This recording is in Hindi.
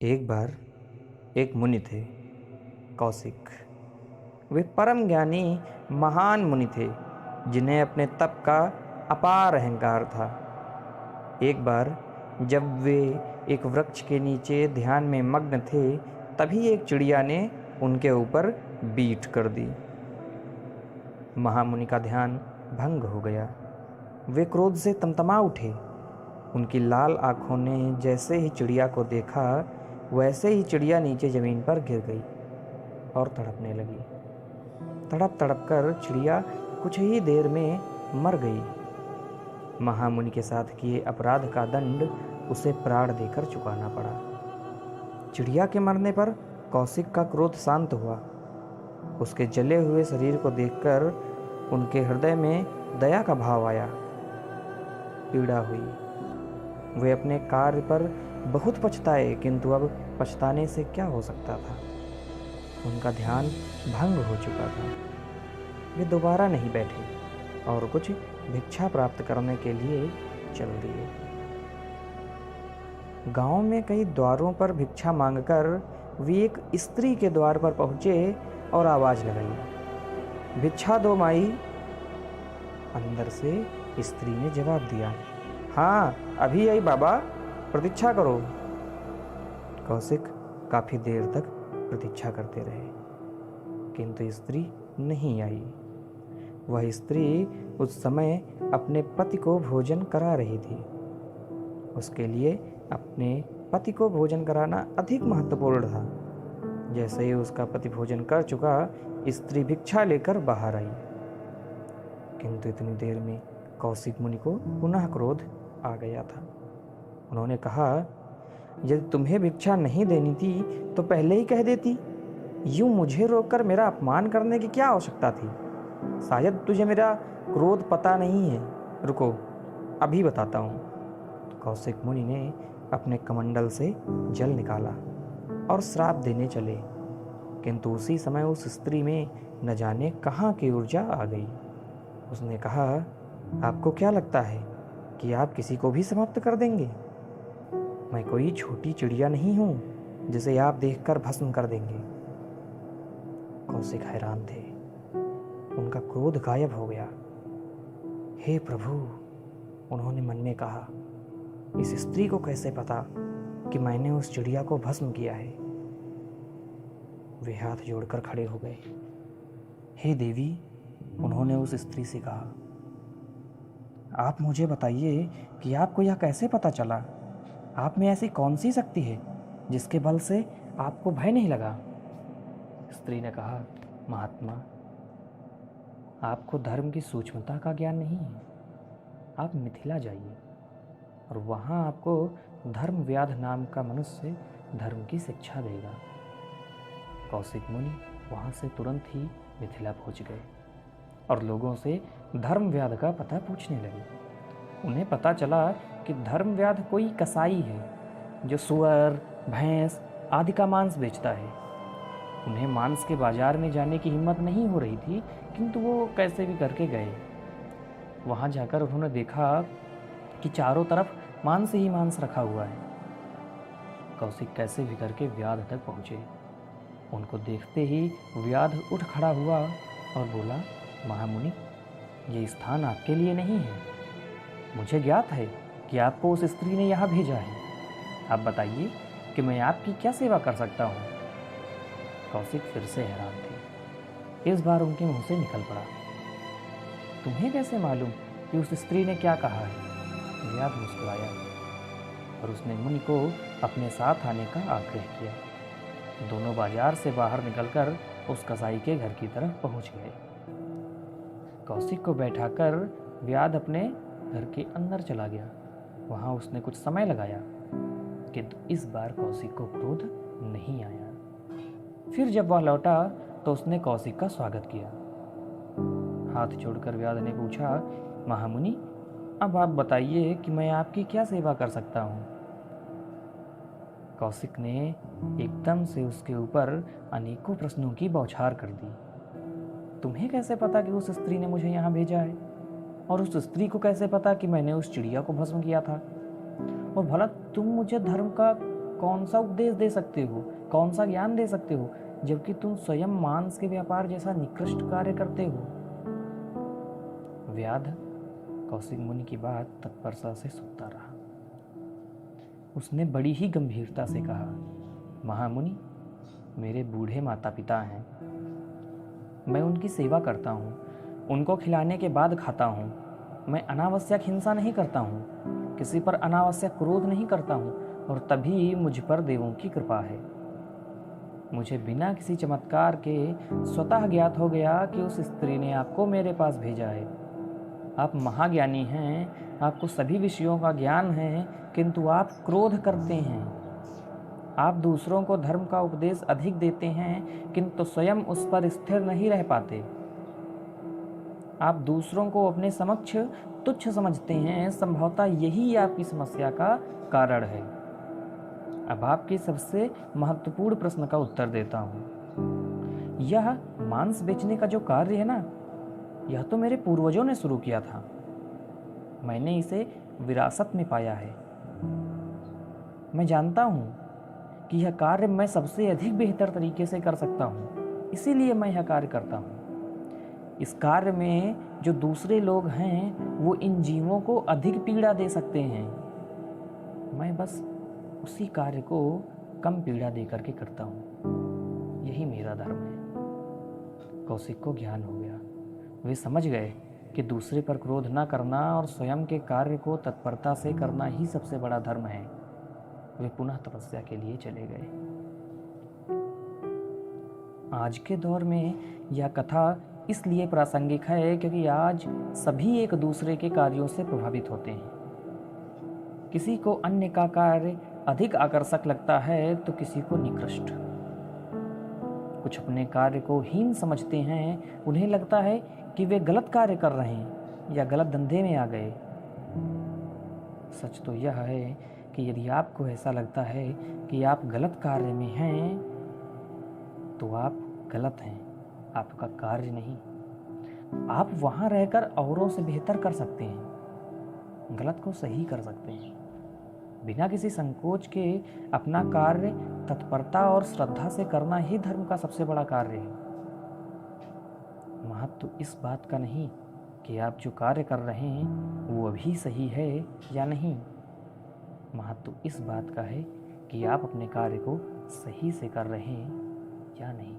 एक बार एक मुनि थे, कौशिक। वे परम ज्ञानी महान मुनि थे, जिन्हें अपने तप का अपार अहंकार था। एक बार जब वे एक वृक्ष के नीचे ध्यान में मग्न थे, तभी एक चिड़िया ने उनके ऊपर बीट कर दी। महामुनि का ध्यान भंग हो गया। वे क्रोध से तमतमा उठे। उनकी लाल आंखों ने जैसे ही चिड़िया को देखा, वैसे ही चिड़िया नीचे जमीन पर गिर गई और तड़पने लगी। तड़प तड़प कर चिड़िया कुछ ही देर में मर गई। महामुनि के साथ किए अपराध का दंड उसे प्राण देकर चुकाना पड़ा। चिड़िया के मरने पर कौशिक का क्रोध शांत हुआ। उसके जले हुए शरीर को देखकर उनके हृदय में दया का भाव आया। पीड़ा हुई। वे अपने कार्य पर बहुत पछताए, किंतु अब पछताने से क्या हो सकता था। उनका ध्यान भंग हो चुका था। वे दोबारा नहीं बैठे और कुछ भिक्षा प्राप्त करने के लिए चल दिए। गांव में कई द्वारों पर भिक्षा मांगकर वे एक स्त्री के द्वार पर पहुंचे और आवाज लगाई, भिक्षा दो माई। अंदर से स्त्री ने जवाब दिया, हाँ अभी आई बाबा, प्रतीक्षा करो। कौशिक काफी देर तक प्रतीक्षा करते रहे, किंतु स्त्री नहीं आई। वह स्त्री उस समय अपने पति को भोजन करा रही थी। उसके लिए अपने पति को भोजन कराना अधिक महत्वपूर्ण था। जैसे ही उसका पति भोजन कर चुका, स्त्री भिक्षा लेकर बाहर आई। किंतु इतनी देर में कौशिक मुनि को पुनः क्रोध आ गया था। उन्होंने कहा, यदि तुम्हें भिक्षा नहीं देनी थी तो पहले ही कह देती। यूं मुझे रोककर मेरा अपमान करने की क्या आवश्यकता थी। शायद तुझे मेरा क्रोध पता नहीं है। रुको, अभी बताता हूँ। कौशिक मुनि ने अपने कमंडल से जल निकाला और श्राप देने चले, किंतु उसी समय उस स्त्री में न जाने कहाँ की ऊर्जा आ गई। उसने कहा, आपको क्या लगता है कि आप किसी को भी समाप्त कर देंगे? मैं कोई छोटी चिड़िया नहीं हूं जिसे आप देखकर भस्म कर देंगे। कौशिक हैरान थे। उनका क्रोध गायब हो गया। हे प्रभु, उन्होंने मन में कहा, इस स्त्री को कैसे पता कि मैंने उस चिड़िया को भस्म किया है। वे हाथ जोड़कर खड़े हो गए। हे देवी, उन्होंने उस स्त्री से कहा, आप मुझे बताइए कि आपको यह कैसे पता चला। आप में ऐसी कौन सी शक्ति है जिसके बल से आपको भय नहीं लगा। स्त्री ने कहा, महात्मा, आपको धर्म की सूक्ष्मता का ज्ञान नहीं है। आप मिथिला जाइए और वहाँ आपको धर्मव्याध नाम का मनुष्य धर्म की शिक्षा देगा। कौशिक मुनि वहाँ से तुरंत ही मिथिला पहुँच गए और लोगों से धर्मव्याध का पता पूछने लगे। उन्हें पता चला कि धर्मव्याध कोई कसाई है जो सुअर, भैंस आदि का मांस बेचता है। उन्हें मांस के बाजार में जाने की हिम्मत नहीं हो रही थी, किंतु वो कैसे भी करके गए। वहाँ जाकर उन्होंने देखा कि चारों तरफ मांस ही मांस रखा हुआ है। कौशिक कैसे भी करके व्याध तक पहुँचे। उनको देखते ही व्याध उठ खड़ा हुआ और बोला, महामुनि, ये स्थान आपके लिए नहीं है। मुझे ज्ञात है कि आपको उस स्त्री ने यहाँ भेजा है। आप बताइए कि मैं आपकी क्या सेवा कर सकता हूँ। कौशिक फिर से हैरान थे। इस बार उनके मुंह से निकल पड़ा, तुम्हें कैसे मालूम कि उस स्त्री ने क्या कहा है। व्याध मुस्कुराया और उसने मुनि को अपने साथ आने का आग्रह किया। दोनों बाजार से बाहर निकलकर उस कसाई के घर की तरफ पहुंच गए। कौशिक को बैठाकर व्याध अपने घर के अंदर चला गया। वहां उसने कुछ समय लगाया, किंतु इस बार कौशिक को क्रोध नहीं आया। फिर जब वह लौटा तो उसने कौशिक का स्वागत किया। हाथ जोड़कर व्याध ने पूछा, महामुनि, अब आप बताइए कि मैं आपकी क्या सेवा कर सकता हूँ। कौशिक ने एकदम से उसके ऊपर अनेकों प्रश्नों की बौछार कर दी। तुम्हें कैसे पता कि उस स्त्री ने मुझे यहाँ भेजा है? और उस स्त्री को कैसे पता कि मैंने उस चिड़िया को भस्म किया था? और भला तुम मुझे धर्म का कौन सा उपदेश दे सकते हो, कौन सा ज्ञान दे सकते हो, जबकि तुम स्वयं मांस के व्यापार जैसा निकृष्ट कार्य करते हो। व्याध कौशिक मुनि की बात तत्परता से सुनता रहा। उसने बड़ी ही गंभीरता से कहा, महामुनि, मेरे बूढ़े माता पिता हैं, मैं उनकी सेवा करता हूँ, उनको खिलाने के बाद खाता हूँ। मैं अनावश्यक हिंसा नहीं करता हूँ, किसी पर अनावश्यक क्रोध नहीं करता हूँ, और तभी मुझ पर देवों की कृपा है। मुझे बिना किसी चमत्कार के स्वतः ज्ञात हो गया कि उस स्त्री ने आपको मेरे पास भेजा है। आप महाज्ञानी हैं, आपको सभी विषयों का ज्ञान है, किंतु आप क्रोध करते हैं। आप दूसरों को धर्म का उपदेश अधिक देते हैं, किंतु स्वयं उस पर स्थिर नहीं रह पाते। आप दूसरों को अपने समक्ष तुच्छ समझते हैं, संभवतः यही आपकी समस्या का कारण है। अब आपके सबसे महत्वपूर्ण प्रश्न का उत्तर देता हूँ। यह मांस बेचने का जो कार्य है ना, यह तो मेरे पूर्वजों ने शुरू किया था। मैंने इसे विरासत में पाया है। मैं जानता हूँ कि यह कार्य मैं सबसे अधिक बेहतर तरीके से कर सकता हूँ, इसीलिए मैं यह कार्य करता हूँ। इस कार्य में जो दूसरे लोग हैं वो इन जीवों को अधिक पीड़ा दे सकते हैं। मैं बस उसी कार्य को कम पीड़ा दे करके करता हूँ। यही मेरा धर्म है। कौशिक को ज्ञान हो गया। वे समझ गए कि दूसरे पर क्रोध न करना और स्वयं के कार्य को तत्परता से करना ही सबसे बड़ा धर्म है। वे पुनः तपस्या के लिए चले गए। आज के दौर में यह कथा इसलिए प्रासंगिक है क्योंकि आज सभी एक दूसरे के कार्यों से प्रभावित होते हैं। किसी को अन्य का कार्य अधिक आकर्षक लगता है तो किसी को निकृष्ट। कुछ अपने कार्य को हीन समझते हैं, उन्हें लगता है कि वे गलत कार्य कर रहे हैं या गलत धंधे में आ गए। सच तो यह है कि यदि आपको ऐसा लगता है कि आप गलत कार्य में हैं तो आप गलत हैं, आपका कार्य नहीं। आप वहाँ रहकर औरों से बेहतर कर सकते हैं, गलत को सही कर सकते हैं। बिना किसी संकोच के अपना कार्य तत्परता और श्रद्धा से करना ही धर्म का सबसे बड़ा कार्य है। महत्व इस बात का नहीं कि आप जो कार्य कर रहे हैं वो अभी सही है या नहीं। महत्व इस बात का है कि आप अपने कार्य को सही से कर रहे हैं या नहीं।